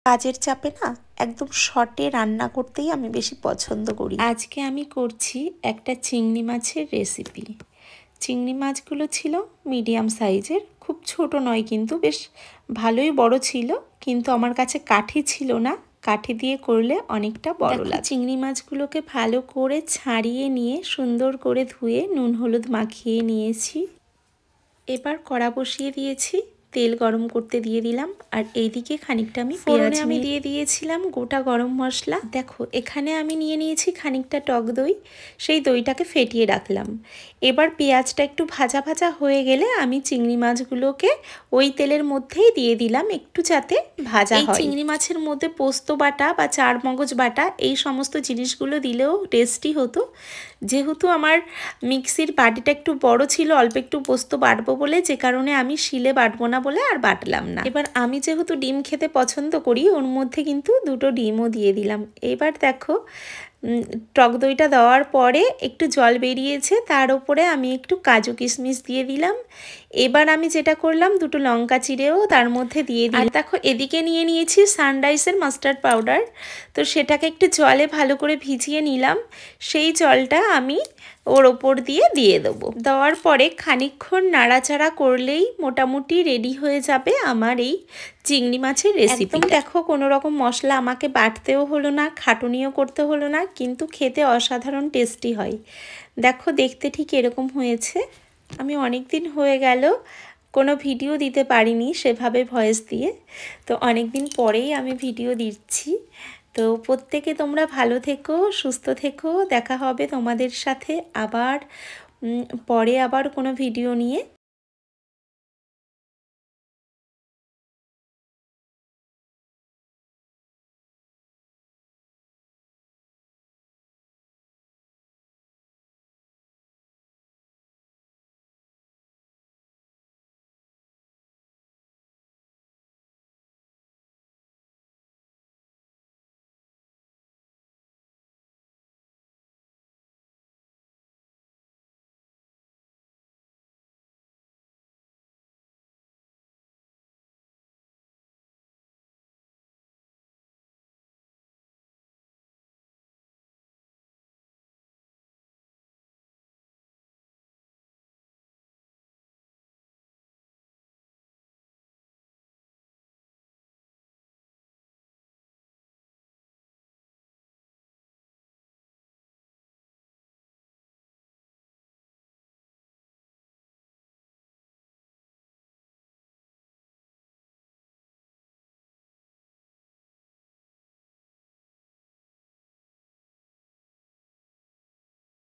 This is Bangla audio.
কাজের চাপে না একদম শর্টে রান্না করতেই আমি বেশি পছন্দ করি। আজকে আমি করছি একটা চিংড়ি মাছের রেসিপি। চিংড়ি মাছগুলো ছিল মিডিয়াম সাইজের, খুব ছোট নয়, কিন্তু বেশ ভালোই বড় ছিল, কিন্তু আমার কাছে কাঠি ছিল না। কাঠি দিয়ে করলে অনেকটা বড় লাগে। চিংড়ি মাছগুলোকে ভালো করে ছাড়িয়ে নিয়ে সুন্দর করে ধুয়ে নুন হলুদ মাখিয়ে নিয়েছি। এবার কড়া বসিয়ে দিয়েছি, তেল গরম করতে দিয়ে দিলাম, আর এইদিকে খানিকটা আমি পেঁয়াজ আমি দিয়ে দিয়েছিলাম গোটা গরম মশলা। দেখো এখানে আমি নিয়ে নিয়েছি খানিকটা টক দই, সেই দইটাকে ফেটিয়ে রাখলাম। এবার পেঁয়াজটা একটু ভাজা ভাজা হয়ে গেলে আমি চিংড়ি মাছগুলোকে ওই তেলের মধ্যেই দিয়ে দিলাম, একটু যাতে ভাজা হয়। চিংড়ি মাছের মধ্যে পোস্ত বাটা বা চার মগজ বাটা এই সমস্ত জিনিসগুলো দিলেও টেস্টি হতো। যেহেতু আমার মিক্সির বাটিটা একটু বড় ছিল, অল্প একটু পোস্ত বাটবো বলে, যে কারণে আমি শিলে বাটবো না বলে আর বাটলাম না। এবার আমি যেহেতু ডিম খেতে পছন্দ করি, ওর মধ্যে কিন্তু দুটো ডিমও দিয়ে দিলাম। এবার দেখো টক দইটা দেওয়ার পরে একটু জল বেরিয়েছে, তার উপরে আমি একটু কাজু কিশমিশ দিয়ে দিলাম। এবার আমি যেটা করলাম, দুটো লঙ্কা চিড়েও তার মধ্যে দিয়ে দিই। দেখো এদিকে নিয়ে নিয়েছি সানরাইজের মাস্টার্ড পাউডার, তো সেটাকে একটু জলে ভালো করে ভিজিয়ে নিলাম। সেই জলটা আমি ওর ওপর দিয়ে দেবো। দেওয়ার পরে খানিকক্ষণ নাড়াচাড়া করলেই মোটামুটি রেডি হয়ে যাবে আমার এই চিংড়ি মাছের রেসিপি। দেখো কোনো রকম মশলা আমাকে বাটতেও হলো না, খাটুনিও করতে হলো না, কিন্তু খেতে অসাধারণ টেস্টি হয়। দেখো দেখতে ঠিক এরকম হয়েছে। আমি অনেক দিন হয়ে গেল কোনো ভিডিও দিতে পারিনি সেভাবে ভয়েস দিয়ে, তো অনেক দিন পরেই আমি ভিডিও দিচ্ছি। তো প্রত্যেকে তোমরা ভালো থেকো, সুস্থ থেকো। দেখা হবে তোমাদের সাথে আবার পরে আবার কোনো ভিডিও নিয়ে।